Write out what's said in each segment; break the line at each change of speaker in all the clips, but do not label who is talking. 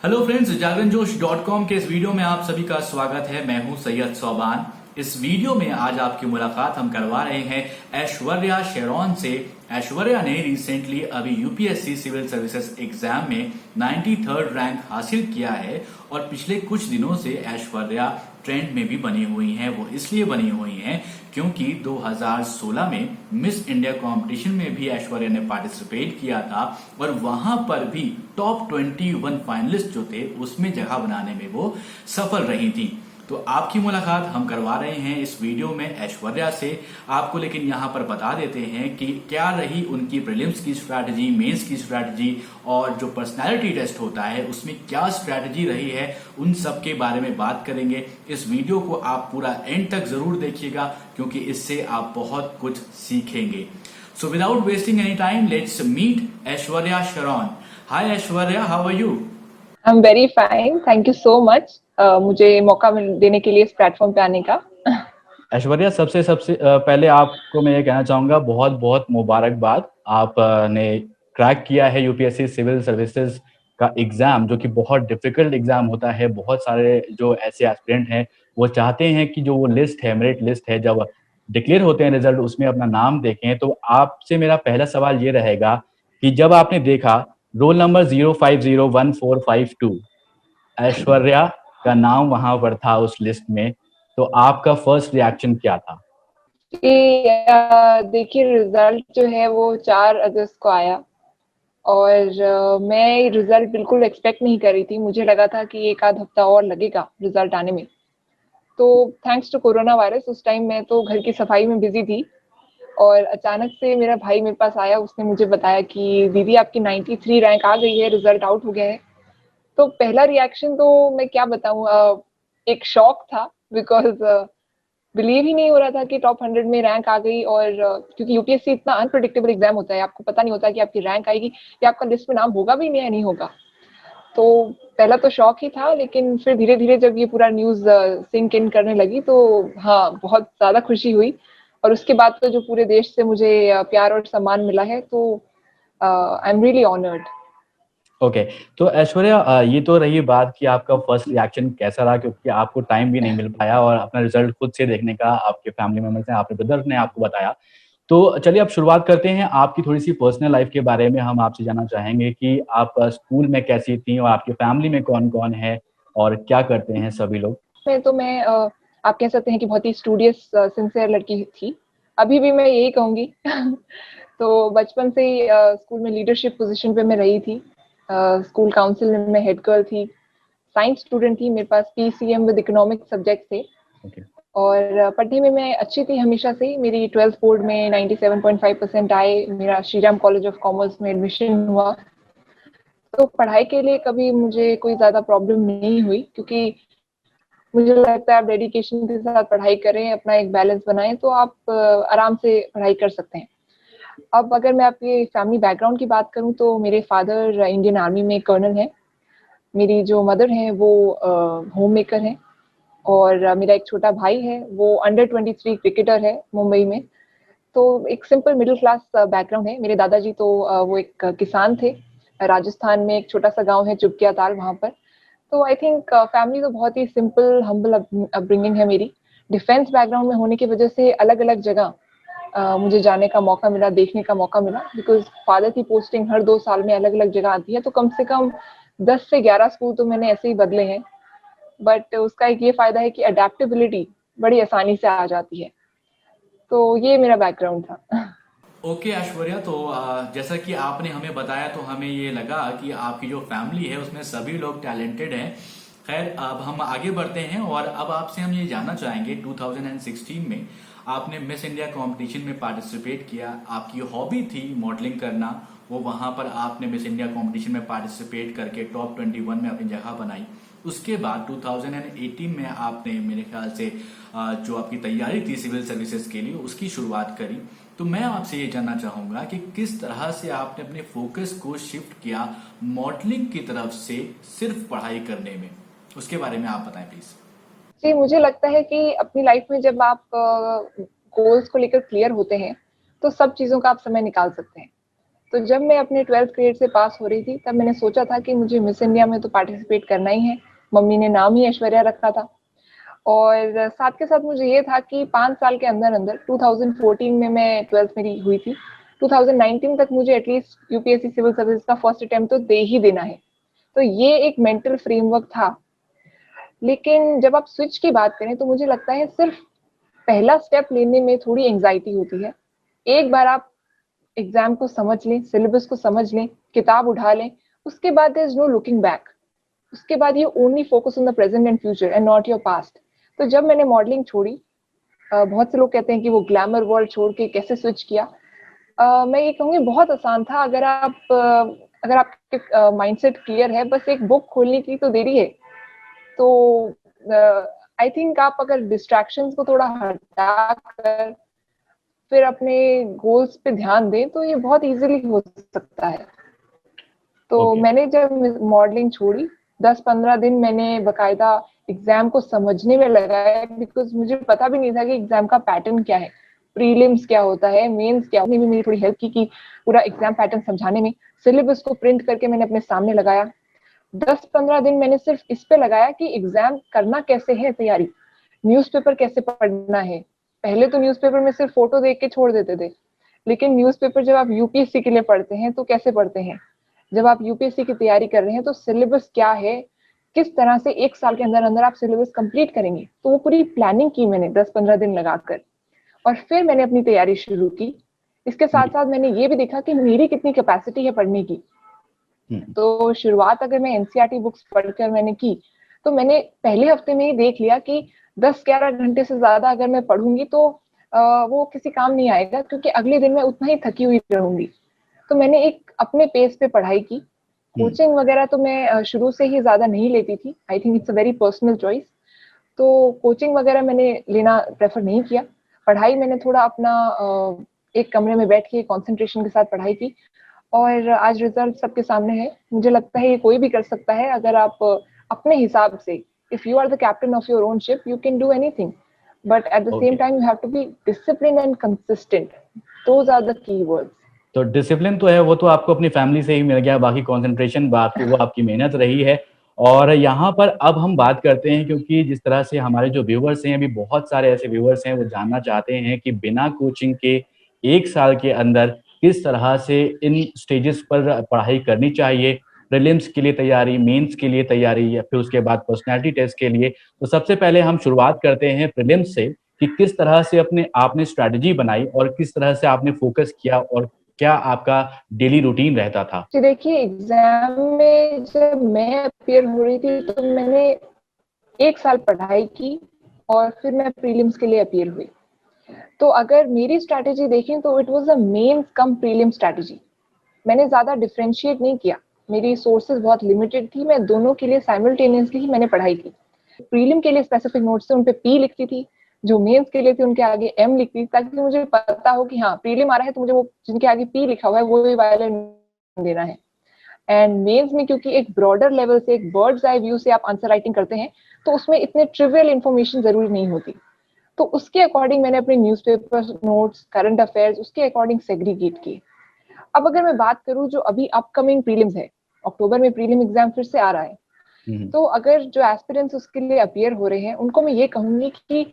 Hello friends, जागरणजोश.com के इस video में आप सभी का स्वागत है। मैं हूं सैयद सौबान। इस वीडियो में आज आपकी मुलाकात हम करवा रहे हैं ऐश्वर्या शेरॉन से। ऐश्वर्या ने रिसेंटली अभी यूपीएससी सिविल सर्विसेज एग्जाम में 93rd रैंक हासिल किया है और पिछले कुछ दिनों से ऐश्वर्या ट्रेंड में भी बनी हुई हैं। वो इसलिए बनी हुई हैं क्योंकि 2016 में मिस इंडिया कंपटीशन में भी ऐश्वर्या ने पार्टिसिपेट किया था और वहां पर भी टॉप 21 फाइनलिस्ट जो थे उसमें जगह बनाने में वो सफल रही थी। तो आपकी मुलाकात हम करवा रहे हैं इस वीडियो में ऐश्वर्या से। आपको लेकिन यहाँ पर बता देते हैं कि क्या रही उनकी प्रीलिम्स की स्ट्रैटेजी, मेंस की स्ट्रैटेजी और जो पर्सनालिटी टेस्ट होता है उसमें क्या स्ट्रैटेजी रही है, उन सब के बारे में बात करेंगे। इस वीडियो को आप पूरा एंड तक जरूर देखिएगा क्योंकि इससे आप बहुत कुछ सीखेंगे। So without wasting any time, let's meet Aishwarya Sharon. Hi Aishwarya, how are you?
I am very fine, thank you so much मुझे मौका देने के लिए इस प्लेटफॉर्म पे आने का।
ऐश्वर्या, सबसे सबसे पहले आपको मैं ये कहना चाहूंगा, बहुत बहुत मुबारकबाद। आपने क्रैक किया है यूपीएससी सिविल सर्विसेज का एग्जाम, जो कि बहुत डिफिकल्ट एग्जाम होता है। बहुत सारे जो ऐसे एस्पिरेंट हैं वो चाहते हैं कि जो वो लिस्ट है, मेरिट लिस्ट है, जब डिक्लेयर होते हैं रिजल्ट उसमें अपना नाम देखें। तो आपसे मेरा पहला सवाल ये रहेगा कि जब आपने देखा रोल नंबर 050145 ऐश्वर्या का नाम वहां पर था उस लिस्ट में, तो आपका फर्स्ट रिएक्शन क्या था?
देखिए, रिजल्ट जो है वो 4 अगस्त को आया और मैं रिजल्ट बिल्कुल एक्सपेक्ट नहीं कर रही थी। मुझे लगा था कि एक आध हफ्ता और लगेगा रिजल्ट आने में। तो थैंक्स टू कोरोना वायरस उस टाइम मैं तो घर की सफाई में बिजी थी और अचानक से मेरा भाई मेरे पास आया। उसने मुझे बताया कि दीदी आपकी 93 रैंक आ गई है, रिजल्ट आउट हो गया है। तो पहला रिएक्शन तो मैं क्या बताऊं, एक शॉक था बिकॉज बिलीव ही नहीं हो रहा था कि टॉप 100 में रैंक आ गई। और क्योंकि यूपीएससी इतना अनप्रेडिक्टेबल एग्जाम होता है, आपको पता नहीं होता कि आपकी रैंक आएगी या आपका लिस्ट में नाम होगा भी नहीं या नहीं होगा। तो पहला तो शॉक ही था, लेकिन फिर धीरे धीरे जब ये पूरा न्यूज सिंक इन करने लगी तो हाँ, बहुत ज्यादा खुशी हुई। और उसके बाद तो जो पूरे देश से मुझे प्यार और सम्मान मिला है, तो I am really honoured.
Okay. तो ऐश्वर्या, ये तो रही बात कि आपका फर्स्ट रिएक्शन कैसा रहा, क्योंकि आपको टाइम भी नहीं मिल पाया और अपना रिजल्ट खुद से देखने का आपके फैमिली मेंबर्स ने, आपके ब्रदर ने आपको बताया। तो चलिए अब शुरुआत करते हैं आपकी थोड़ी सी पर्सनल लाइफ के बारे में। हम आपसे जानना चाहेंगे कि आप स्कूल में कैसी थी और आपकी फैमिली में कौन कौन है और क्या करते हैं सभी लोग।
मैं आप कह सकते हैं कि बहुत ही स्टूडियस सिंसियर लड़की थी। अभी भी मैं यही कहूंगी। तो बचपन से ही स्कूल में लीडरशिप पोजीशन पे मैं रही थी। स्कूल काउंसिल में मैं हेड गर्ल थी। साइंस स्टूडेंट थी, मेरे पास पीसीएम विद इकोनॉमिक्स सब्जेक्ट थे।
ओके।
और पढ़ने में मैं अच्छी थी हमेशा से ही। मेरी 12th बोर्ड में 97.5% आए। मेरा श्रीराम कॉलेज ऑफ कॉमर्स में एडमिशन हुआ। तो पढ़ाई के लिए कभी मुझे कोई ज्यादा प्रॉब्लम नहीं हुई, क्योंकि मुझे लगता है आप डेडिकेशन के साथ पढ़ाई करें, अपना एक बैलेंस बनाएं, तो आप आराम से पढ़ाई कर सकते हैं। अब अगर मैं आपके फैमिली बैकग्राउंड की बात करूं तो मेरे फादर इंडियन आर्मी में कर्नल हैं। मेरी जो मदर है वो होम मेकर है। और मेरा एक छोटा भाई है, वो अंडर 23 क्रिकेटर है मुंबई में। तो एक सिंपल मिडिल क्लास बैकग्राउंड है। मेरे दादाजी तो वो एक किसान थे। राजस्थान में एक छोटा सा गांव है चुपकिया ताल, वहां पर। तो आई थिंक फैमिली तो बहुत ही सिंपल हम्बल अपब्रिंगिंग है मेरी। डिफेंस बैकग्राउंड में होने की वजह से अलग अलग जगह मुझे जाने का मौका मिला, देखने का मौका मिला। बिकॉज फादर की पोस्टिंग हर 2 साल में अलग अलग जगह आती है, तो कम से कम 10 से 11 स्कूल तो मैंने ऐसे ही बदले हैं। बट उसका एक ये फायदा है कि अडेप्टेबिलिटी बड़ी आसानी से आ जाती है। तो ये मेरा बैकग्राउंड था।
ओके ऐश्वर्या, तो जैसा कि आपने हमें बताया तो हमें ये लगा कि आपकी जो फैमिली है उसमें सभी लोग टैलेंटेड हैं। खैर, अब हम आगे बढ़ते हैं और अब आपसे हम ये जानना चाहेंगे 2016 में आपने मिस इंडिया कंपटीशन में पार्टिसिपेट किया। आपकी हॉबी थी मॉडलिंग करना, वो वहां पर आपने मिस इंडिया कंपटीशन में पार्टिसिपेट करके टॉप 21 में अपनी जगह बनाई। उसके बाद 2018 में आपने मेरे ख्याल से जो आपकी तैयारी थी सिविल सर्विसेज के लिए उसकी शुरुआत करी। तो मैं आपसे ये जानना चाहूंगा कि किस तरह से आपने अपने फोकस को शिफ्ट किया मॉडलिंग की तरफ से सिर्फ पढ़ाई करने में, उसके बारे में आप बताएं प्लीज।
जी, मुझे लगता है कि अपनी लाइफ में जब आप गोल्स को लेकर क्लियर होते हैं, तो सब चीजों का आप समय निकाल सकते हैं। तो जब मैं अपने 12th ग्रेड से पास हो रही थी तब मैंने सोचा था कि मुझे मिस इंडिया में तो पार्टिसिपेट करना ही है। मम्मी ने नाम ही ऐश्वर्या रखा था और साथ के साथ मुझे ये था कि 5 साल के अंदर अंदर 2014 में मैं 12th मेरी हुई थी, 2019 तक मुझे एटलीस्ट यूपीएससी सिविल सर्विस का फर्स्ट अटेम्प्ट तो दे ही देना है। तो ये एक मेंटल फ्रेमवर्क था। लेकिन जब आप स्विच की बात करें तो मुझे लगता है सिर्फ पहला स्टेप लेने में थोड़ी एंग्जाइटी होती है। एक बार आप एग्जाम को समझ लें, सिलेबस को समझ लें, किताब उठा लें, उसके बाद there is no looking back. उसके बाद you only focus on the present and future and not your past. तो जब मैंने मॉडलिंग छोड़ी, बहुत से लोग कहते हैं कि वो ग्लैमर वर्ल्ड छोड़ के कैसे स्विच किया। मैं ये कहूँगी बहुत आसान था। अगर आपके माइंडसेट क्लियर है, बस एक बुक खोलने की तो देरी है। तो आई थिंक आप अगर डिस्ट्रैक्शंस को थोड़ा हटा कर फिर अपने गोल्स पे ध्यान दें तो ये बहुत इजीली हो सकता है। तो
ओके।
मैंने जब मॉडलिंग छोड़ी 10-15 दिन मैंने बकायदा एग्जाम को समझने में लगाया, बिकॉज मुझे पता भी नहीं था कि एग्जाम का पैटर्न क्या है, प्रीलिम्स क्या होता है, मेंस क्या होता है। मेरी थोड़ी हेल्प की कि पूरा एग्जाम पैटर्न समझाने में। सिलेबस को प्रिंट करके मैंने अपने सामने लगाया। 10-15 दिन मैंने सिर्फ इस पे लगाया कि एग्जाम करना कैसे है, तैयारी न्यूज़पेपर कैसे पढ़ना है। पहले तो न्यूज़पेपर में सिर्फ फोटो देख के छोड़ देते थे, लेकिन न्यूज़पेपर जब आप यूपीएससी के लिए पढ़ते हैं तो कैसे पढ़ते हैं। जब आप यूपीएससी की तैयारी कर रहे हैं तो सिलेबस क्या है, किस तरह से 1 साल के अंदर अंदर आप सिलेबस कंप्लीट करेंगे। तो वो पूरी प्लानिंग की मैंने 10-15 दिन लगाकर, और फिर मैंने अपनी तैयारी शुरू की। इसके साथ साथ मैंने ये भी देखा कि मेरी कितनी कैपेसिटी है पढ़ने की। तो शुरुआत अगर मैं एनसीईआरटी बुक्स पढ़कर मैंने की, तो मैंने पहले हफ्ते में ही देख लिया कि 10-11 घंटे से ज्यादा अगर मैं पढ़ूंगी तो वो किसी काम नहीं आएगा, क्योंकि अगले दिन मैं उतना ही थकी हुई रहूंगी। तो मैंने एक अपने पेस पे पढ़ाई की। कोचिंग वगैरह तो मैं शुरू से ही ज्यादा नहीं लेती थी। I think it's a very personal choice. तो कोचिंग वगैरह मैंने लेना प्रेफर नहीं किया। पढ़ाई मैंने थोड़ा अपना एक कमरे में बैठ के कंसंट्रेशन के साथ पढ़ाई की, और आज रिजल्ट सबके सामने है। मुझे लगता है ये कोई भी कर सकता है अगर आप अपने हिसाब से, if you are the captain of your own ship you can do anything, but at the same
okay.
Time you have to be discipline and consistent. Those are the key words.
तो discipline तो है, वो तो आपको अपनी family से ही मिल गया, बाकी कंसंट्रेशन बाकी वो आपकी मेहनत रही है। और यहाँ पर अब हम बात करते हैं, क्योंकि जिस तरह से हमारे जो व्यूवर्स हैं, अभी बहुत सारे ऐसे व्यूवर्स हैं वो जानना चाहते हैं कि बिना कोचिंग के 1 साल के अंदर किस तरह से इन स्टेजेस पर पढ़ाई करनी चाहिए, प्रीलिम्स के लिए तैयारी, मेंस के लिए तैयारी, या फिर उसके बाद पर्सनैलिटी टेस्ट के लिए। तो सबसे पहले हम शुरुआत करते हैं प्रीलिम्स से, कि किस तरह से अपने आपने स्ट्रैटेजी बनाई और किस तरह से आपने फोकस किया और क्या आपका डेली रूटीन रहता था?
जी देखिए, एग्जाम में जब मैं अपियर हो रही थी तो मैंने 1 साल पढ़ाई की और फिर मैं प्रीलिम्स के लिए अपियर हुई। तो अगर मेरी स्ट्रैटेजी देखें तो it was a mains cum prelim strategy. मैंने ज्यादा डिफरेंशिएट नहीं किया, मेरी सोर्सेज बहुत लिमिटेड थी। मैं दोनों के लिए साइमल्टेनियसली ही मैंने पढ़ाई की। प्रीलिम के लिए स्पेसिफिक नोट्स थे, उन पे पी लिखती थी। जो मेंस के लिए थे उनके आगे एम लिखती थी, ताकि मुझे पता हो कि हाँ प्रीलिम आ रहा है तो मुझे वो जिनके आगे पी लिखा हुआ है वो ही वायलेट देना है। एंड मेंस में क्योंकि एक ब्रॉडर लेवल से, एक बर्ड्स आई व्यू से आप आंसर राइटिंग करते हैं, तो उसमें इतने ट्रिवियल इन्फॉर्मेशन जरूरी नहीं होती। तो उसके अकॉर्डिंग मैंने अपने न्यूज़पेपर नोट्स, करंट अफेयर्स उसके अकॉर्डिंग सेग्रीगेट किए। अब अगर मैं बात करूं जो अभी अपकमिंग प्रीलिम्स है, अक्टूबर में प्रीलिम एग्जाम फिर से आ रहा है। तो अगर जो एस्पिरेंट्स उसके लिए अपियर हो रहे हैं उनको मैं ये कहूंगी कि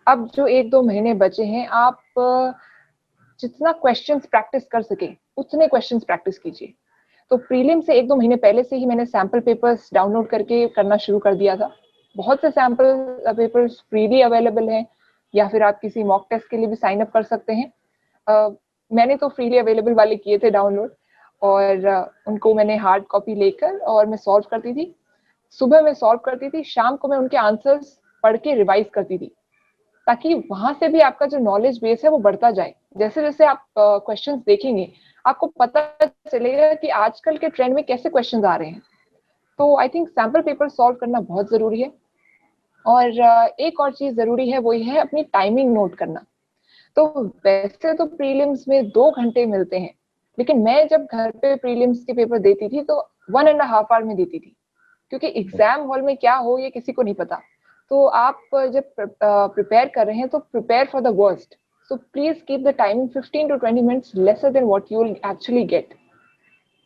अब जो 1-2 महीने बचे हैं, आप जितना क्वेश्चंस प्रैक्टिस कर सके उतने क्वेश्चंस प्रैक्टिस कीजिए। तो प्रीलिम से 1-2 महीने पहले से ही मैंने सैम्पल पेपर्स डाउनलोड करके करना शुरू कर दिया था। बहुत से सैम्पल पेपर्स फ्रीली अवेलेबल हैं, या फिर आप किसी मॉक टेस्ट के लिए भी साइन अप कर सकते हैं। मैंने तो फ्रीली अवेलेबल वाले किए थे डाउनलोड, और उनको मैंने हार्ड कॉपी लेकर और मैं सॉल्व करती थी। सुबह में सॉल्व करती थी, शाम को मैं उनके आंसर्स पढ़ के रिवाइज करती थी, ताकि वहां से भी आपका जो नॉलेज बेस है वो बढ़ता जाए। जैसे जैसे आप क्वेश्चंस देखेंगे आपको पता चलेगा कि आजकल के ट्रेंड में कैसे क्वेश्चंस आ रहे हैं। तो I think sample paper solve करना बहुत जरूरी है। और एक और चीज जरूरी है, वो ये है अपनी टाइमिंग नोट करना। तो वैसे तो प्रीलिम्स में 2 घंटे मिलते हैं, लेकिन मैं जब घर पे प्रीलिम्स के पेपर देती थी तो 1.5 आवर में देती थी, क्योंकि एग्जाम हॉल में क्या हो ये किसी को नहीं पता। तो आप जब प्रिपेयर कर रहे हैं तो prepare for the worst. So please keep the timing 15 to 20 minutes lesser than what you will actually get.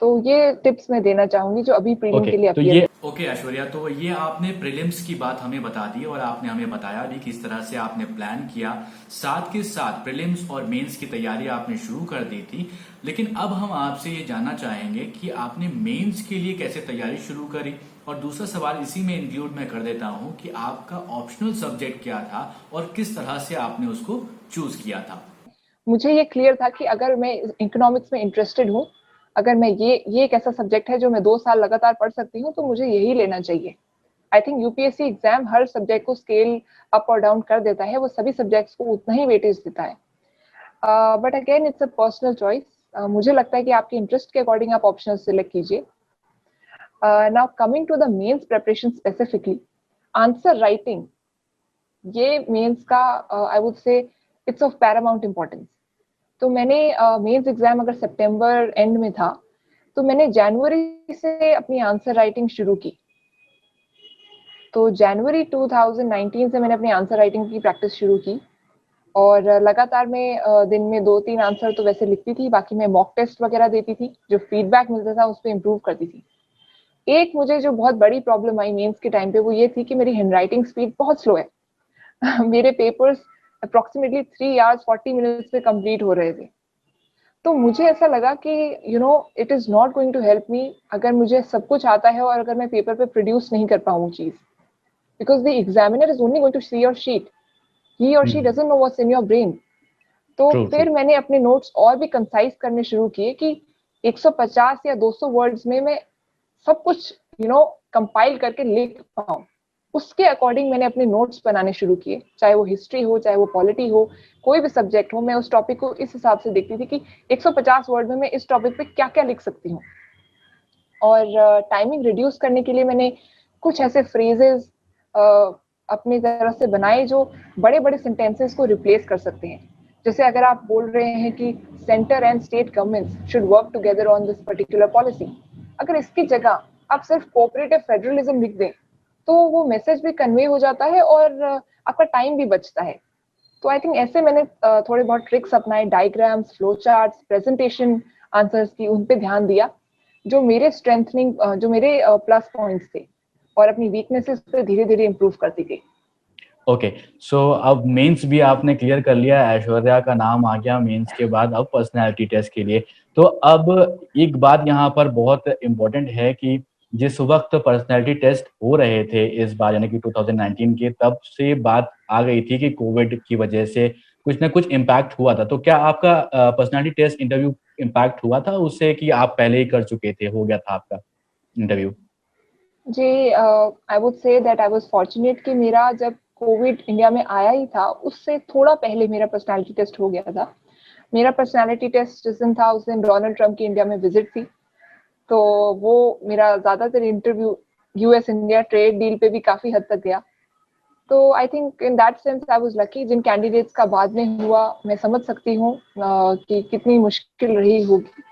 तो ये टिप्स मैं देना चाहूंगी जो अभी प्रीलिम के लिए अपियर।
ओके ऐश्वर्या, तो ये आपने प्रीलिम्स की बात हमें बता दी और आपने हमें बताया भी किस तरह से आपने प्लान किया, साथ के साथ प्रीलिम्स और मेंस की तैयारी आपने शुरू कर दी थी। लेकिन अब हम आपसे ये जानना चाहेंगे कि आपने मेंस के लिए कैसे तैयारी शुरू करी, और दूसरा सवाल इसी में इंक्लूड मैं कर देता हूँ कि आपका ऑप्शनल सब्जेक्ट क्या था और किस तरह से आपने उसको चूज किया था।
मुझे ये क्लियर था कि अगर मैं इकोनॉमिक्स में इंटरेस्टेड हूँ, अगर मैं ये एक ऐसा सब्जेक्ट है जो मैं 2 साल लगातार पढ़ सकती हूँ, तो मुझे यही लेना चाहिए। I think UPSC exam her subject को स्केल अप और डाउन कर देता है, वो सभी सब्जेक्ट्स को उतना ही वेटेज देता है। But again it's a personal choice. मुझे लगता है कि आपके इंटरेस्ट के अकॉर्डिंग आप ऑप्शनल सिलेक्ट कीजिए। Now coming to the mains preparation specifically, answer writing, ये मेंस का I would say it's of paramount importance. तो मैंने मेंस एग्जाम अगर सितंबर एंड में था, तो मैंने जनवरी से अपनी आंसर राइटिंग शुरू की। तो जनवरी 2019 से मैंने अपनी आंसर राइटिंग की प्रैक्टिस शुरू की, और लगातार मैं दिन में 2-3 आंसर तो वैसे लिखती थी, बाकी मैं मॉक टेस्ट वगैरह देती थी, जो फीडबैक मिलता था उस पर इम्प्रूव करती थी। एक मुझे जो बहुत बड़ी प्रॉब्लम आई मेंस के टाइम पे, वो ये थी कि मेरी हैंडराइटिंग स्पीड बहुत स्लो है। मेरे पेपर्स अप्रोक्सीमेटली 3 आवर्स 40 मिनट्स पे कंप्लीट हो रहे थे। तो मुझे ऐसा लगा कि it is not going to help me अगर मुझे सब कुछ आता है और अगर मैं पेपर पे प्रोड्यूस नहीं कर पाऊँ चीज, because the examiner is only going to see your sheet, he or she doesn't know what's in your brain. तो
ट्रू ट्रू।
फिर मैंने अपने नोट्स और भी कंसाइज करने शुरू किए कि 150 या 200 वर्ड्स में मैं सब कुछ कंपाइल करके लिख पाऊँ। उसके अकॉर्डिंग मैंने अपने नोट्स बनाने शुरू किए, चाहे वो हिस्ट्री हो, चाहे वो पॉलिटी हो, कोई भी सब्जेक्ट हो, मैं उस टॉपिक को इस हिसाब से देखती थी कि 150 वर्ड में मैं इस टॉपिक पे क्या क्या लिख सकती हूँ। और टाइमिंग रिड्यूस करने के लिए मैंने कुछ ऐसे फ्रेजेस अपनी तरफ से बनाए जो बड़े बड़े सेंटेंसेस को रिप्लेस कर सकते हैं। जैसे अगर आप बोल रहे हैं कि centre and state governments should work together on this particular policy, अगर इसकी जगह आप सिर्फ कोऑपरेटिव फेडरलिज्म लिख दें, तो वो मैसेज भी कन्वे हो जाता है और आपका टाइम भी बचता है। तो आई थिंक ऐसे मैंने थोड़े बहुत ट्रिक्स अपनाए, diagrams, flow charts, presentation answers की, उन पे ध्यान दिया, जो मेरे स्ट्रेंथनिंग, जो मेरे प्लस पॉइंट्स थे, और अपनी वीकनेसेस पे धीरे धीरे इम्प्रूव करती गई।
ओके, सो अब मेंस भी आपने क्लियर कर लिया, ऐश्वर्या का नाम आ गया मेंस के बाद अब पर्सनालिटी टेस्ट के लिए। तो अब एक बात यहाँ पर बहुत इम्पोर्टेंट है कि जिस वक्त पर्सनालिटी टेस्ट हो रहे थे इस बार यानी कि 2019 के, तब से बात आ गई थी कि कोविड की वजह से कुछ ना कुछ इम्पैक्ट हुआ था। तो क्या आपका पर्सनालिटी टेस्ट इंटरव्यू इम्पैक्ट हुआ था उससे, कि आप पहले ही कर चुके थे, हो गया था आपका इंटरव्यू?
जी, I would say that I was fortunate कि मेरा जब कोविड इंडिया में आया ही था, उससे थोड़ा पहले मेरा पर्सनालिटी टेस्ट हो गया था। मेरा पर्सनालिटी टेस्ट जिस दिन था, उस दिन डोनाल्ड ट्रंप की इंडिया में विजिट थी। तो वो मेरा ज्यादातर interview US India trade deal पे भी काफी हद तक गया। तो I think in that sense I was lucky. जिन कैंडिडेट्स का बाद में हुआ, मैं समझ सकती हूँ कि कितनी मुश्किल रही होगी।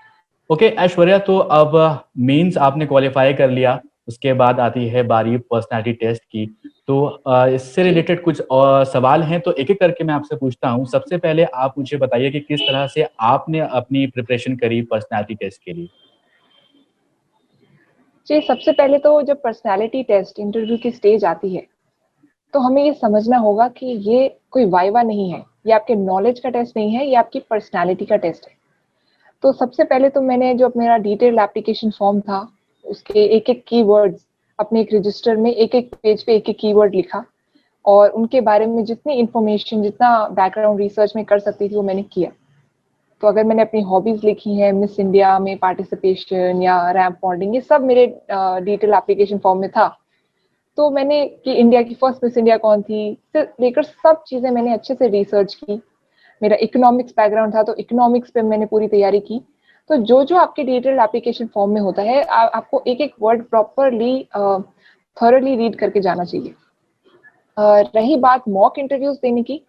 ओके ऐश्वर्या, तो अब मेंस आपने क्वालिफाई कर लिया, उसके बाद आती है बारी पर्सनालिटी टेस्ट की। तो इससे
जी
रिलेटेड कुछ और सवाल हैं, तो एक एक करके मैं आपसे पूछता हूँ। सबसे पहले आप मुझे बताइए कि किस तरह से आपने अपनी प्रिपरेशन करी पर्सनालिटी टेस्ट के लिए।
जी, सबसे पहले तो जब पर्सनालिटी टेस्ट इंटरव्यू की स्टेज आती है, तो हमें ये समझना होगा कि ये कोई वाइवा नहीं है, ये आपके नॉलेज का टेस्ट नहीं है, ये आपकी पर्सनालिटी का टेस्ट है। तो सबसे पहले तो मैंने जो मेरा डिटेल्ड एप्लीकेशन फॉर्म था, उसके एक एक कीवर्ड्स अपने एक रजिस्टर में एक एक पेज पे एक एक कीवर्ड लिखा, और उनके बारे में जितनी इंफॉर्मेशन, जितना बैकग्राउंड रिसर्च में कर सकती थी, वो मैंने किया। तो अगर मैंने अपनी हॉबीज लिखी हैं, मिस इंडिया में पार्टिसिपेशन या रैंप वॉर्डिंग, ये सब मेरे डिटेल एप्लीकेशन फॉर्म में था। तो मैंने कि इंडिया की फर्स्ट मिस इंडिया कौन थी से लेकर सब चीजें मैंने अच्छे से रिसर्च की। मेरा इकोनॉमिक्स बैकग्राउंड था, तो इकोनॉमिक्स पे मैंने पूरी तैयारी की। तो जो जो आपके डिटेल्ड एप्लीकेशन फॉर्म में होता है, आपको एक एक वर्ड प्रॉपरली थॉरली रीड करके जाना चाहिए। रही बात मॉक इंटरव्यूज देने की,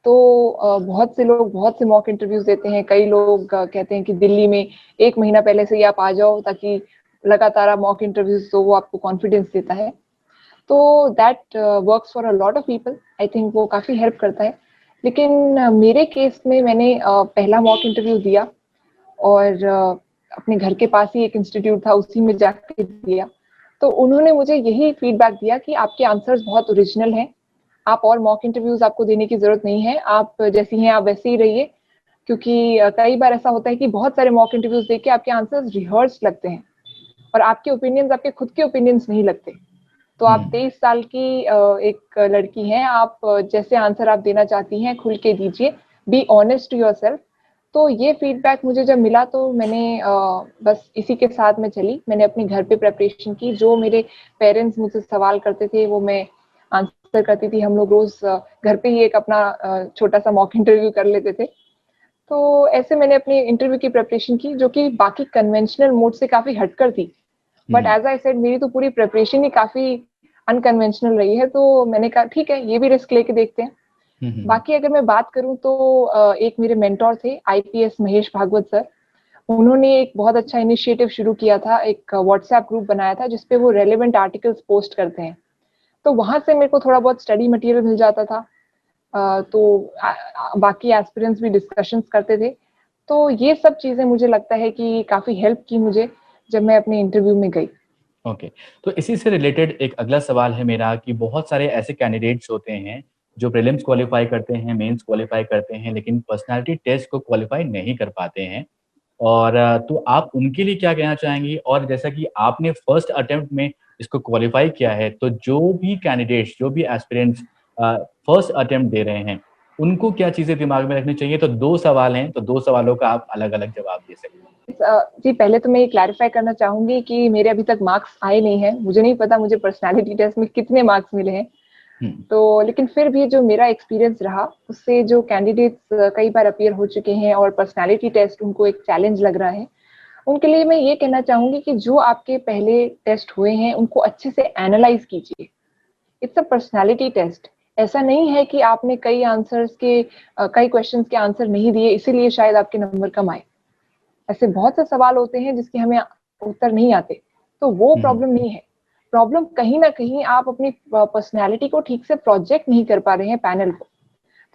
तो बहुत से लोग बहुत से मॉक इंटरव्यूज देते हैं। कई लोग कहते हैं कि दिल्ली में 1 महीना पहले से ही आप आ जाओ, ताकि लगातार आप मॉक इंटरव्यूज, तो वो आपको कॉन्फिडेंस देता है। तो that works for a lot of people, I think वो काफी हेल्प करता है। लेकिन मेरे केस में मैंने पहला मॉक इंटरव्यू दिया, और अपने घर के पास ही एक इंस्टीट्यूट था, उसी में जाके दिया। तो उन्होंने मुझे यही फीडबैक दिया कि आपके आंसर्स बहुत ओरिजिनल हैं, आप और मॉक इंटरव्यूज आपको देने की जरूरत नहीं है, आप जैसी हैं आप वैसे ही रहिए। क्योंकि कई बार ऐसा होता है कि बहुत सारे मॉक इंटरव्यूज देके आपके आंसर्स रिहर्स लगते हैं और आपके ओपिनियंस आपके खुद के ओपिनियंस नहीं लगते। तो आप 23 साल की एक लड़की हैं, आप जैसे आंसर आप देना चाहती हैं खुल के दीजिए, बी ऑनेस्ट टू योरसेल्फ। तो ये फीडबैक मुझे जब मिला तो मैंने बस इसी के साथ में चली। मैंने अपने घर पे प्रेपरेशन की, जो मेरे पेरेंट्स मुझसे सवाल करते थे वो मैं आंसर करती थी। हम लोग रोज घर पे ही एक अपना छोटा सा मॉक इंटरव्यू कर लेते थे। तो ऐसे मैंने अपनी इंटरव्यू की प्रेपरेशन की, जो कि बाकी कन्वेंशनल मोड से काफी हटकर थी। बट एज आई सेड, मेरी तो पूरी प्रेपरेशन ही काफी अनकन्वेंशनल रही है, तो मैंने कहा ठीक है, ये भी रिस्क लेके देखते हैं। बाकी अगर मैं बात करूं तो एक मेरे मेंटोर थे आईपीएस महेश भागवत सर। उन्होंने एक बहुत अच्छा इनिशिएटिव शुरू किया था, एक व्हाट्सएप ग्रुप बनाया था जिसपे वो रेलेवेंट आर्टिकल्स पोस्ट करते हैं। तो वहां से मेरे को थोड़ा बहुत स्टडी मटेरियल मिल जाता था। तो बाकी एस्पिरेंट्स भी डिस्कशंस करते थे। तो ये सब चीजें मुझे लगता है कि काफी हेल्प की मुझे जब मैं अपने इंटरव्यू में गई।
ओके तो इसी से रिलेटेड एक अगला सवाल है मेरा कि बहुत सारे ऐसे कैंडिडेट्स होते हैं जो प्रीलिम्स क्वालिफाई करते हैं, मेंस क्वालिफाई करते हैं, लेकिन पर्सनालिटी टेस्ट को क्वालिफाई नहीं कर पाते हैं। और तो आप उनके लिए क्या कहना चाहेंगी? और जैसा कि आपने फर्स्ट अटेम्प्ट में इसको क्वालिफाई किया है, तो जो भी कैंडिडेट्स, जो भी एस्पिरेंट्स फर्स्ट अटेम्प्ट दे रहे हैं, उनको क्या चीज़ें दिमाग में रखनी चाहिए? तो 2 सवाल हैं, तो 2 सवालों का आप अलग-अलग जवाब दे सकते हैं।
जी, पहले तो मैं ये क्लैरिफाई करना चाहूंगी कि मेरे अभी तक मार्क्स आए नहीं हैं। मुझे नहीं पता मुझे पर्सनालिटी टेस्ट में कितने मार्क्स मिले हैं। तो लेकिन फिर भी जो मेरा एक्सपीरियंस रहा, उससे जो कैंडिडेट्स कई बार अपीयर हो चुके हैं और पर्सनालिटी टेस्ट उनको एक चैलेंज लग रहा है, उनके लिए मैं ये कहना चाहूंगी कि जो आपके पहले टेस्ट हुए हैं उनको अच्छे से एनालाइज कीजिए। It's a personality test. ऐसा नहीं है कि आपने कई क्वेश्चंस के आंसर नहीं दिए इसीलिए शायद आपके नंबर कम आए। ऐसे बहुत से सवाल होते हैं जिसके हमें उत्तर नहीं आते, तो वो प्रॉब्लम नहीं है। प्रॉब्लम कहीं ना कहीं आप अपनी पर्सनैलिटी को ठीक से प्रोजेक्ट नहीं कर पा रहे हैं पैनल को।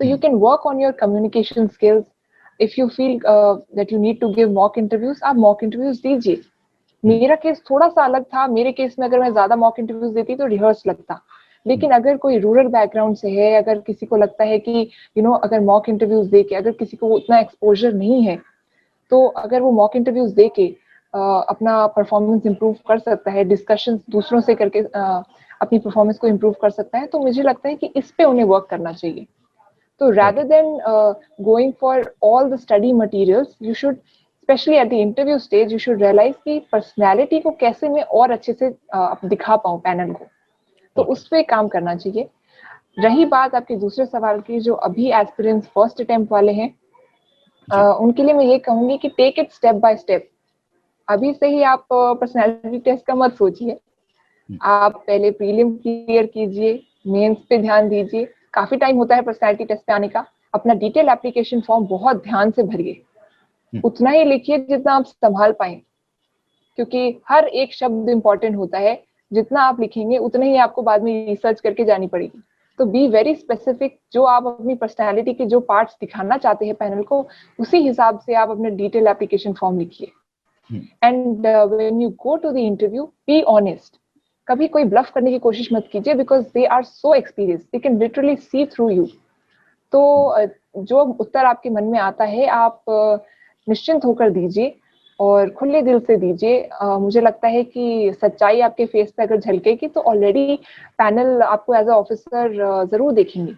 तो you can work on your communication skills. If you feel that you need to give mock interviews, आप मॉक इंटरव्यूज दीजिए। मेरा केस थोड़ा सा अलग था। मेरे केस में अगर मैं ज्यादा मॉक इंटरव्यूज देती तो रिहर्स लगता। लेकिन अगर कोई रूरल बैकग्राउंड से है, अगर किसी को लगता है कि अगर मॉक इंटरव्यूज दे के, अगर किसी को उतना एक्सपोजर नहीं है, तो अगर वो मॉक इंटरव्यूज दे के अपना परफॉर्मेंस इंप्रूव कर सकता है, डिस्कशंस दूसरों से करके अपनी परफॉर्मेंस को इंप्रूव कर सकता है, तो मुझे लगता है कि इस पे उन्हें वर्क करना चाहिए। तो rather than going for all the study materials, you should, especially at the interview stage, you should realize कि personality को कैसे मैं और अच्छे से दिखा पाऊँ पैनल को। तो उस पे काम करना चाहिए। रही बात आपके दूसरे सवाल की, जो अभी एस्पिरेंट्स फर्स्ट अटेम्प्ट वाले हैं, उनके लिए मैं ये कहूंगी कि take it step by step. अभी से ही आप पर्सनालिटी टेस्ट का मत सोचिए। आप पहले प्रीलिम क्लियर कीजिए, मेंस पे ध्यान दीजिए। काफी टाइम होता है पर्सनालिटी टेस्ट पे आने का। अपना डिटेल एप्लीकेशन फॉर्म बहुत ध्यान से भरिए, उतना ही लिखिए जितना आप संभाल पाए, क्योंकि हर एक शब्द इंपॉर्टेंट होता है। जितना आप लिखेंगे उतना ही आपको बाद में रिसर्च करके जानी पड़ेगी। तो बी वेरी स्पेसिफिक। जो आप अपनी पर्सनालिटी के जो पार्ट्स दिखाना चाहते हैं पैनल को, उसी हिसाब से आप अपने डिटेल एप्लीकेशन फॉर्म लिखिए। And when you go to the interview, be honest. कभी कोई ब्लफ करने की कोशिश मत कीजिए, because they are so experience, they can literally see through you. तो जो उत्तर आपके मन में आता है, आप निश्चिंत होकर दीजिए और खुले दिल से दीजिए। मुझे लगता है कि सच्चाई आपके फेस पे अगर झलकेगी तो ऑलरेडी पैनल आपको एज अ ऑफिसर जरूर देखेंगे।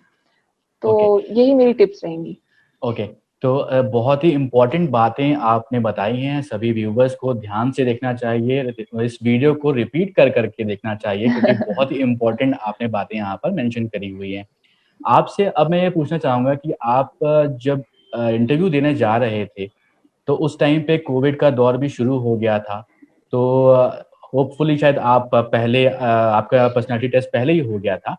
तो यही मेरी टिप्स रहेंगी।
ओके तो बहुत ही इम्पोर्टेंट बातें आपने बताई हैं। सभी व्यूवर्स को ध्यान से देखना चाहिए, इस वीडियो को रिपीट कर करके देखना चाहिए, क्योंकि बहुत ही इम्पोर्टेंट आपने बातें यहाँ पर मेंशन करी हुई हैं। आपसे अब मैं ये पूछना चाहूँगा कि आप जब इंटरव्यू देने जा रहे थे, तो उस टाइम पे कोविड का दौर भी शुरू हो गया था। तो होपफुली शायद आप पहले आपका पर्सनालिटी टेस्ट पहले ही हो गया था।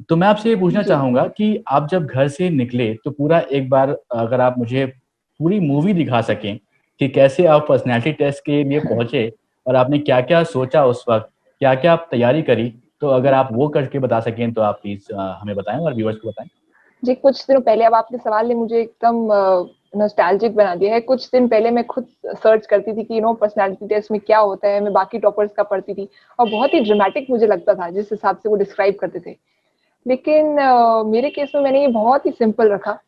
तो मैं आपसे ये पूछना चाहूँगा कि आप जब घर से निकले तो पूरा एक बार अगर आप मुझे पूरी मूवी दिखा सकें कि कैसे आप पर्सनैलिटी टेस्ट के लिए पहुँचे और आपने क्या-क्या सोचा उस वक़्त, क्या-क्या आप तैयारी करी, तो अगर आप वो करके बता सकें तो आप प्लीज़ हमें बताएँ और व्यूअर्स को बताएँ।
जी, कुछ दिनों पहले, अब आपके सवाल ने मुझे एकदम नॉस्टैल्जिक बना दिया है। कुछ दिन पहले मैं खुद सर्च करती थी कि पर्सनालिटी टेस्ट में क्या होता है, मैं बाकी टॉपर्स का पढ़ती थी और बहुत ही ड्रामेटिक मुझे लगता था जिस हिसाब से वो डिस्क्राइब करते थे। लेकिन मेरे केस में मैंने ये बहुत ही सिंपल रखा।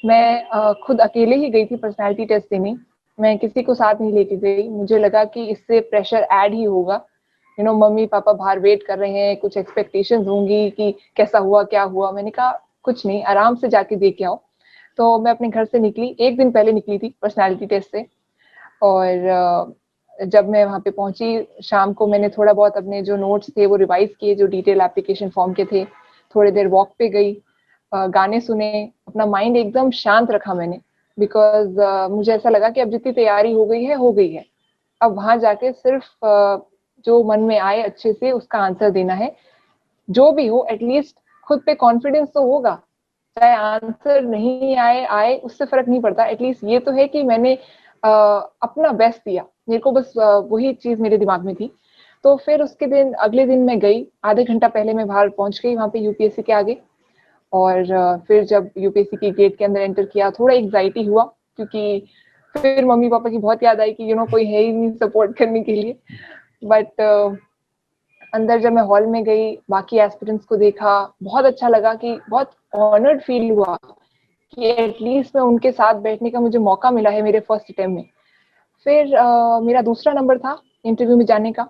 मैं खुद अकेले ही गई थी पर्सनालिटी टेस्ट देने, मैं किसी को साथ नहीं लेके गई। मुझे लगा कि इससे प्रेशर ऐड ही होगा, मम्मी पापा बाहर वेट कर रहे हैं, कुछ एक्सपेक्टेशंस होंगी कि कैसा हुआ क्या हुआ। मैंने कहा कुछ नहीं, आराम से जाके देख के आओ। तो मैं अपने घर से निकली, एक दिन पहले निकली थी पर्सनालिटी टेस्ट से। और जब मैं वहाँ पे पहुंची शाम को, मैंने थोड़ा बहुत अपने जो नोट्स थे वो रिवाइज किए, जो डिटेल एप्लीकेशन फॉर्म के थे। थोड़ी देर वॉक पे गई, गाने सुने, अपना माइंड एकदम शांत रखा मैंने, बिकॉज मुझे ऐसा लगा कि अब जितनी तैयारी हो गई है हो गई है। अब वहां जाके सिर्फ जो मन में आए अच्छे से उसका आंसर देना है। जो भी हो एटलीस्ट खुद पे कॉन्फिडेंस तो होगा, चाहे आंसर नहीं आए आए उससे फर्क नहीं पड़ता। एटलीस्ट ये तो है कि मैंने अपना बेस्ट दिया। मेरे को बस वही चीज मेरे दिमाग में थी। तो फिर उसके दिन अगले दिन मैं गई, आधे घंटा पहले मैं बाहर पहुंच गई वहां पे यूपीएससी के आगे। और फिर जब यूपीएससी की गेट के अंदर एंटर किया, थोड़ा एंग्जाइटी हुआ, क्योंकि फिर मम्मी पापा की बहुत याद आई कि कोई है ही नहीं सपोर्ट करने के लिए। बट अंदर जब मैं हॉल में गई, बाकी एस्पिरेंट्स को देखा, बहुत अच्छा लगा, कि बहुत ऑनर्ड फील हुआ कि एटलीस्ट मैं उनके साथ बैठने का मुझे मौका मिला है मेरे फर्स्ट अटेम्प्ट में। फिर मेरा दूसरा नंबर था इंटरव्यू में जाने का।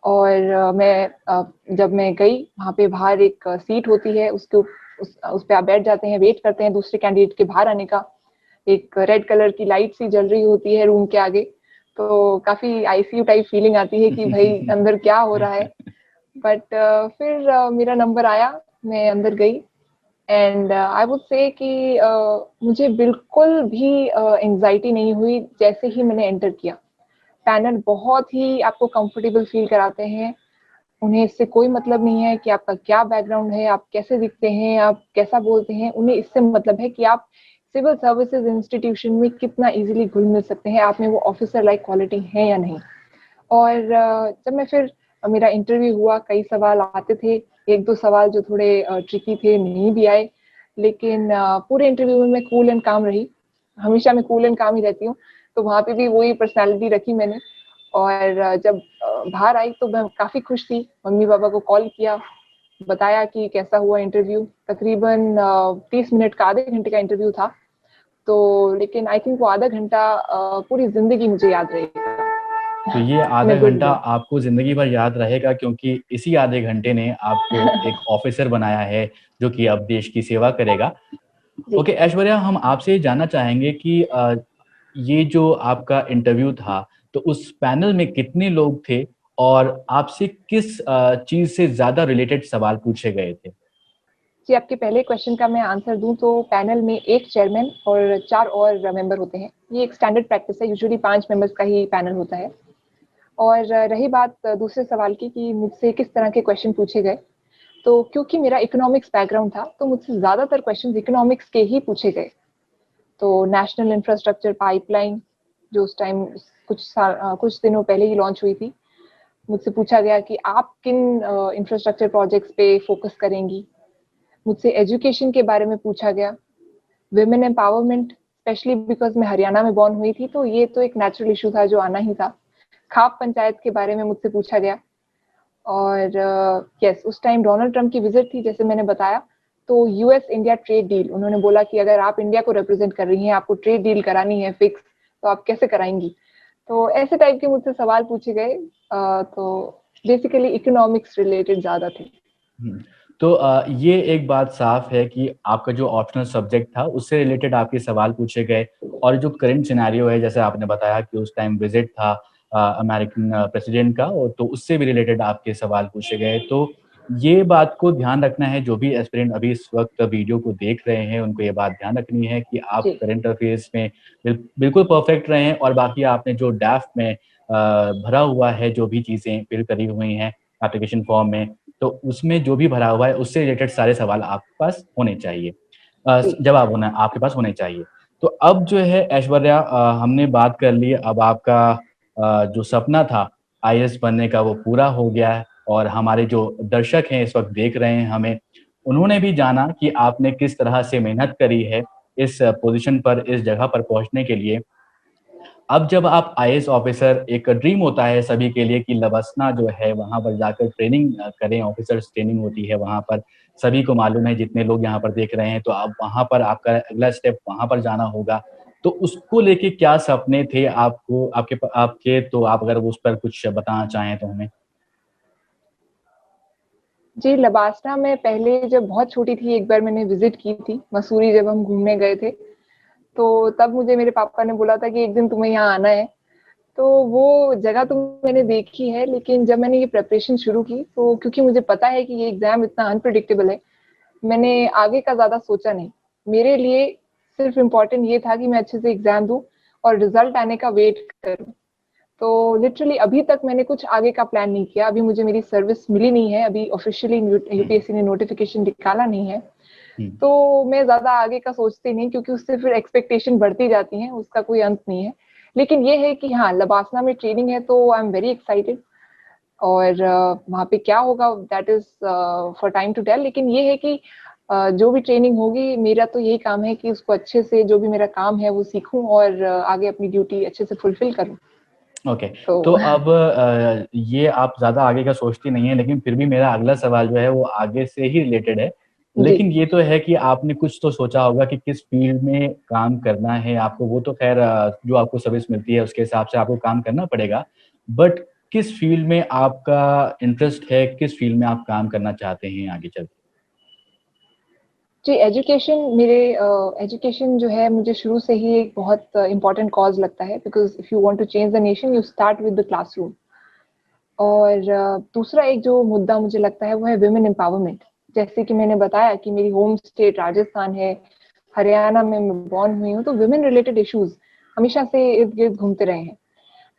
और जब मैं गई वहाँ पे, बाहर एक सीट होती है, उस पे आप बैठ जाते हैं, वेट करते हैं दूसरे कैंडिडेट के बाहर आने का। एक रेड कलर की लाइट सी जल रही होती है रूम के आगे, तो काफी आईसीयू टाइप फीलिंग आती है कि भाई अंदर क्या हो रहा है। बट फिर मेरा नंबर आया, मैं अंदर गई। एंड आई वुड से कि मुझे बिल्कुल भी एंजाइटी नहीं हुई जैसे ही मैंने एंटर किया। पैनल बहुत ही आपको कंफर्टेबल फील कराते हैं। उन्हें इससे कोई मतलब नहीं है कि आपका क्या बैकग्राउंड है, आप कैसे दिखते हैं, आप कैसा बोलते हैं। उन्हें इससे मतलब है कि आप सिविल सर्विसेज इंस्टीट्यूशन में कितना इजीली घुल मिल सकते हैं, आप में वो ऑफिसर लाइक क्वालिटी है या नहीं। और जब मैं फिर मेरा इंटरव्यू हुआ, कई सवाल आते थे, एक दो सवाल जो थोड़े ट्रिकी थे नहीं भी आए। लेकिन पूरे इंटरव्यू में मैं कूल एंड काम रही। हमेशा मैं कूल एंड काम ही रहती हूँ, तो वहां पे भी वही पर्सनालिटी रखी मैंने। और जब बाहर आई तो मैं काफी खुश थी। मम्मी पापा को कॉल किया, बताया कि कैसा हुआ इंटरव्यू। तकरीबन 30 मिनट का, आधे घंटे का इंटरव्यू था। तो लेकिन आई थिंक वो आधा घंटा पूरी जिंदगी मुझे याद रहेगा।
तो ये आधा
मैं गुड
घंटा
वे।
आपको जिंदगी भर याद रहेगा, क्योंकि इसी आधे घंटे ने आपको एक ऑफिसर बनाया है जो कि अब देश की सेवा करेगा।
जी।
ओके ऐश्वर्या, हम आपसे ये जानना चाहेंगे कि ये जो आपका इंटरव्यू था, तो उस पैनल में कितने लोग थे और आपसे किस चीज से ज्यादा रिलेटेड सवाल पूछे गए थे?
जी, आपके पहले क्वेश्चन का मैं आंसर दूं तो पैनल में एक चेयरमैन और 4 और मेंबर होते हैं। ये एक स्टैंडर्ड प्रैक्टिस है, यूजुअली 5 मेंबर्स का ही पैनल होता है। और रही बात दूसरे सवाल की कि मुझसे किस तरह के क्वेश्चन पूछे गए, तो क्योंकि मेरा इकोनॉमिक्स बैकग्राउंड था तो मुझसे ज्यादातर क्वेश्चन इकोनॉमिक्स के ही पूछे गए। तो नेशनल इंफ्रास्ट्रक्चर पाइपलाइन, जो उस टाइम कुछ दिनों पहले ही लॉन्च हुई थी, मुझसे पूछा गया कि आप किन इंफ्रास्ट्रक्चर प्रोजेक्ट्स पे फोकस करेंगी। मुझसे एजुकेशन के बारे में पूछा गया, विमेन एम्पावरमेंट, स्पेशली बिकॉज मैं हरियाणा में बॉर्न हुई थी तो ये तो एक नेचुरल इशू था जो आना ही था। खाप पंचायत के बारे में मुझसे पूछा गया। और यस, उस टाइम डोनाल्ड ट्रंप की विजिट थी, जैसे मैंने बताया। तो यूएस इंडिया ट्रेड डील, उन्होंने बोला कि अगर आप इंडिया को रिप्रेजेंट कर रही हैं, आपको ट्रेड डील करानी है फिक्स, तो आप कैसे कराएंगी। तो ऐसे टाइप के मुझसे सवाल पूछे गए। तो बेसिकली इकोनॉमिक्स रिलेटेड ज्यादा थे।
तो ये एक बात साफ है कि आपका जो ऑप्शनल सब्जेक्ट था उससे रिलेटेड आपके सवाल पूछे गए, और जो करंट सिनेरियो है, जैसे आपने बताया कि उस टाइम विजिट था अमेरिकन प्रेसिडेंट का, और तो उससे भी रिलेटेड आपके सवाल पूछे गए। तो ये बात को ध्यान रखना है, जो भी एस्पिरेंट अभी इस वक्त वीडियो को देख रहे हैं उनको ये बात ध्यान रखनी है कि आप
जी।
करंट अफेयर्स में बिल्कुल परफेक्ट रहे हैं, और बाकी आपने जो ड्राफ्ट में भरा हुआ है, जो भी चीज़ें फिल करी हुई हैं एप्लीकेशन फॉर्म में, तो उसमें जो भी भरा हुआ है उससे रिलेटेड सारे सवाल आपके पास होने चाहिए,
जी।
जवाब होना आपके पास होने चाहिए। तो अब जो है ऐश्वर्या, हमने बात कर ली, अब आपका जो सपना था आईएएस बनने का वो पूरा हो गया है, और हमारे जो दर्शक हैं इस वक्त देख रहे हैं हमें, उन्होंने भी जाना कि आपने किस तरह से मेहनत करी है इस पोजीशन पर, इस जगह पर पहुंचने के लिए। अब जब आप आईएएस ऑफिसर, एक ड्रीम होता है सभी के लिए कि लबसना जो है वहाँ पर जाकर ट्रेनिंग करें, ऑफिसर्स ट्रेनिंग होती है वहाँ पर, सभी को मालूम है जितने लोग यहाँ पर देख रहे हैं, तो अब वहाँ पर आपका अगला स्टेप वहाँ पर जाना होगा। तो उसको लेके क्या सपने थे आपको, आपके, तो आप अगर उस पर कुछ बताना चाहें तो हमें।
जी, लबासना में पहले जब बहुत छोटी थी एक बार मैंने विजिट की थी, मसूरी जब हम घूमने गए थे, तो तब मुझे मेरे पापा ने बोला था कि एक दिन तुम्हें यहाँ आना है। तो वो जगह तो मैंने देखी है, लेकिन जब मैंने ये प्रिपरेशन शुरू की तो क्योंकि मुझे पता है कि ये एग्जाम इतना अनप्रिडिक्टेबल है, मैंने आगे का ज़्यादा सोचा नहीं। मेरे लिए सिर्फ इम्पोर्टेंट ये था कि मैं अच्छे से एग्जाम दूँ और रिजल्ट आने का वेट करूँ। तो लिटरली अभी तक मैंने कुछ आगे का प्लान नहीं किया। अभी मुझे मेरी सर्विस मिली नहीं है, अभी ऑफिशियली यूपीएससी ने नोटिफिकेशन निकाला नहीं है। तो मैं ज़्यादा आगे का सोचती नहीं, क्योंकि उससे फिर एक्सपेक्टेशन बढ़ती जाती हैं, उसका कोई अंत नहीं है। लेकिन ये है कि हाँ, लबासना में ट्रेनिंग है तो आई एम वेरी एक्साइटेड। और वहाँ पे क्या होगा that is for time to tell. लेकिन ये है कि जो भी ट्रेनिंग होगी, मेरा तो यही काम है कि उसको अच्छे से, जो भी मेरा काम है वो सीखूं और आगे अपनी ड्यूटी अच्छे से फुलफिल करूं।
ओके, तो अब ये आप ज़्यादा आगे का सोचती नहीं है, लेकिन फिर भी मेरा अगला सवाल जो है वो आगे से ही रिलेटेड है। लेकिन ये तो है कि आपने कुछ तो सोचा होगा कि किस फील्ड में काम करना है आपको, वो तो खैर जो आपको सर्विस मिलती है उसके हिसाब से आपको काम करना पड़ेगा। बट किस फील्ड में आपका इंटरेस्ट है, किस फील्ड में आप काम करना चाहते हैं आगे चल के?
जी, एजुकेशन जो है मुझे शुरू से ही एक बहुत इम्पोर्टेंट कॉज लगता है, because if you want to change the nation you start with the classroom. और दूसरा एक जो मुद्दा मुझे लगता है वो है विमेन एम्पावरमेंट। जैसे कि मैंने बताया कि मेरी होम स्टेट राजस्थान है, हरियाणा में मैं बॉर्न हुई हूँ, तो विमेन रिलेटेड इश्यूज हमेशा से इर्द गिर्द घूमते रहे हैं।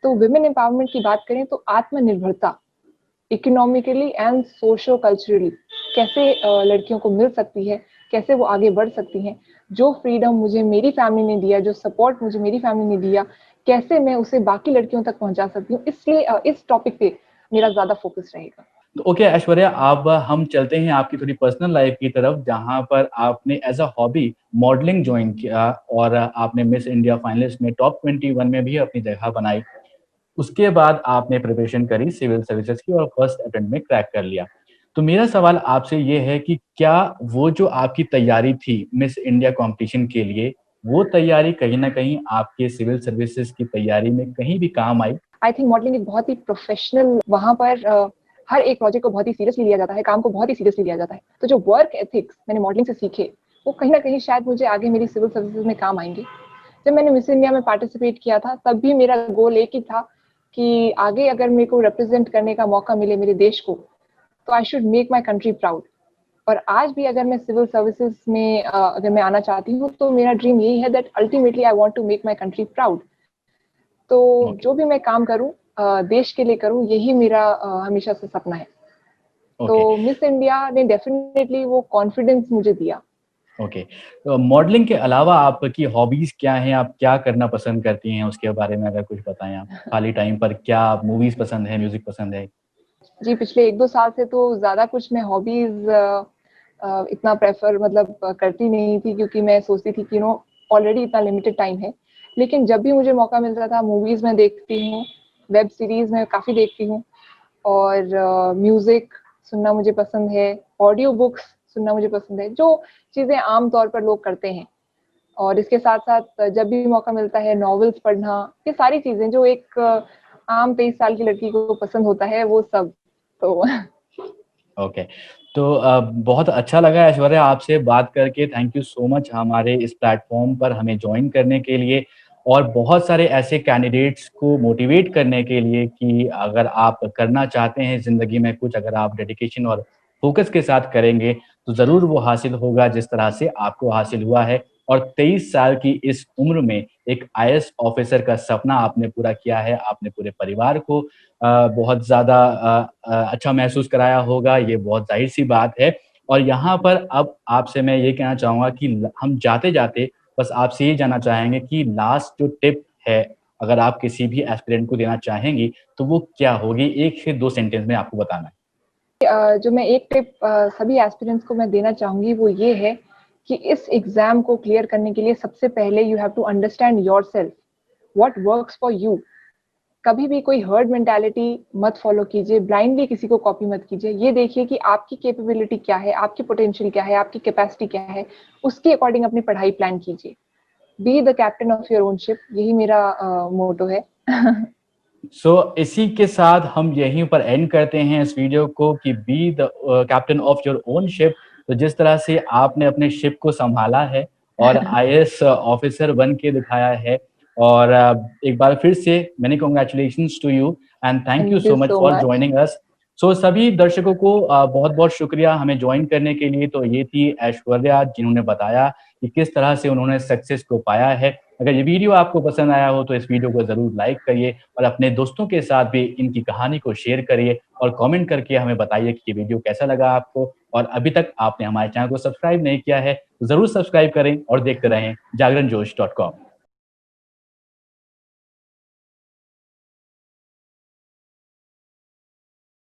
तो विमेन एम्पावरमेंट की बात करें तो आत्मनिर्भरता इकोनॉमिकली एंड सोशो कल्चरली कैसे लड़कियों को मिल सकती है, कैसे वो आगे बढ़ सकती हैं, जो फ्रीडम मुझे मेरी फैमिली ने दिया, जो सपोर्ट मुझे मेरी फैमिली ने दिया, कैसे मैं उसे बाकी लड़कियों तक पहुंचा सकती हूँ। इसलिए इस टॉपिक पे मेरा ज्यादा फोकस रहेगा।
तो ओके ऐश्वर्या, अब हम चलते हैं आपकी थोड़ी पर्सनल लाइफ की तरफ, जहां पर आपने as a hobby modelling join किया और आपने मिस इंडिया फाइनलिस्ट में टॉप 21 में भी अपनी जगह बनाई। उसके बाद आपने प्रिपरेशन करी सिविल सर्विसेज की और फर्स्ट अटेम्प्ट में क्रैक कर लिया। तो मेरा सवाल आपसे ये है कि क्या वो जो आपकी तैयारी थी मिस इंडिया कंपटीशन के लिए, वो तैयारी कहीं ना कहीं आपके सिविल सर्विसेज की तैयारी में कहीं भी काम आई?
आई थिंक मॉडलिंग एक बहुत ही प्रोफेशनल, वहां पर हर एक प्रोजेक्ट को बहुत ही सीरियसली लिया जाता है, काम को बहुत ही सीरियसली लिया जाता है। तो जो वर्क एथिक्स मैंने मॉडलिंग से सीखे, वो कहीं ना कहीं शायद मुझे आगे मेरी सिविल सर्विसेज में काम आएंगे। जब मैंने मिस इंडिया में पार्टिसिपेट किया था, तब भी मेरा गोल एक ही था कि आगे अगर मेरे को रिप्रेजेंट करने का मौका मिले मेरे देश को, तो I should make my country proud. और आज भी अगर मैं सिविल सर्विसेज में अगर मैं आना चाहती हूँ, तो मेरा ड्रीम यही है that ultimately I want to make my country proud. तो जो भी मैं काम करूँ देश के लिए करूँ, यही मेरा हमेशा से सपना है। तो मिस इंडिया ने डेफिनेटली वो कॉन्फिडेंस मुझे दिया।
ओके, तो मॉडलिंग के अलावा आपकी हॉबीज क्या हैं, आप क्या करना पसंद करती हैं, उसके बारे में अगर कुछ बताएं आप। खाली टाइम पर क्या मूवीज पसंद है, म्यूजिक पसंद है?
जी, पिछले 1-2 साल से तो ज्यादा कुछ मैं हॉबीज इतना प्रेफर मतलब करती नहीं थी, क्योंकि मैं सोचती थी कि ऑलरेडी इतना लिमिटेड टाइम है। लेकिन जब भी मुझे मौका मिलता था, मूवीज में देखती हूँ, वेब सीरीज में काफी देखती हूँ, और म्यूजिक सुनना मुझे पसंद है, ऑडियो बुक्स सुनना मुझे पसंद है, जो चीजें आमतौर पर लोग करते हैं। और इसके साथ साथ जब भी मौका मिलता है, नॉवेल्स पढ़ना, ये सारी चीजें जो एक आम 23 साल की लड़की को पसंद होता है, वो सब। तो
ओके, तो बहुत अच्छा लगा ऐश्वर्या आपसे बात करके। थैंक यू सो मच हमारे इस प्लेटफॉर्म पर हमें ज्वाइन करने के लिए और बहुत सारे ऐसे कैंडिडेट्स को मोटिवेट करने के लिए कि अगर आप करना चाहते हैं ज़िंदगी में कुछ, अगर आप डेडिकेशन और फोकस के साथ करेंगे तो ज़रूर वो हासिल होगा जिस तरह से आपको हासिल हुआ है। और 23 साल की इस उम्र में एक आईएएस ऑफिसर का सपना आपने पूरा किया है, आपने पूरे परिवार को बहुत ज़्यादा अच्छा महसूस कराया होगा, ये बहुत ज़ाहिर-सी बात है। और यहाँ पर अब आपसे मैं ये कहना चाहूँगा कि हम जाते-जाते बस आपसे ये जानना चाहेंगे कि लास्ट जो टिप है, अगर आप किसी भी एस्पिरेंट को देना चाहेंगी, तो वो क्या होगी? 1 से 2 सेंटेंस में आपको बताना है।
जो मैं एक टिप सभी एस्पिरेंट्स को मैं देना चाहूंगी, वो ये है कि इस एग्जाम को क्लियर करने के लिए सबसे पहले you have to understand yourself, what works for you. कभी भी कोई हर्ड मेंटालिटी मत फॉलो कीजिए, ब्लाइंडली किसी को कॉपी मत कीजिए। ये देखिए कि आपकी कैपेबिलिटी क्या है, आपकी पोटेंशियल क्या है, आपकी कैपेसिटी क्या है, उसके अकॉर्डिंग अपनी पढ़ाई प्लान कीजिए। Be the captain of your own ship, यही मेरा मोटो है।
इसी के साथ हम यहीं पर एंड करते हैं इस वीडियो को कि be the captain of your own ship. तो जिस तरह से आपने अपने शिप को संभाला है और आईएएस ऑफिसर बन के दिखाया है, और एक बार फिर से many congratulations to you and thank you so much for joining us. सभी दर्शकों को बहुत बहुत शुक्रिया हमें ज्वाइन करने के लिए। तो ये थी ऐश्वर्या, जिन्होंने बताया कि किस तरह से उन्होंने सक्सेस को पाया है। अगर ये वीडियो आपको पसंद आया हो तो इस वीडियो को जरूर लाइक करिए और अपने दोस्तों के साथ भी इनकी कहानी को शेयर करिए और कमेंट करके हमें बताइए कि ये वीडियो कैसा लगा आपको। और अभी तक आपने हमारे चैनल को सब्सक्राइब नहीं किया है तो जरूर सब्सक्राइब करें और देखते रहें जागरणजोश.com।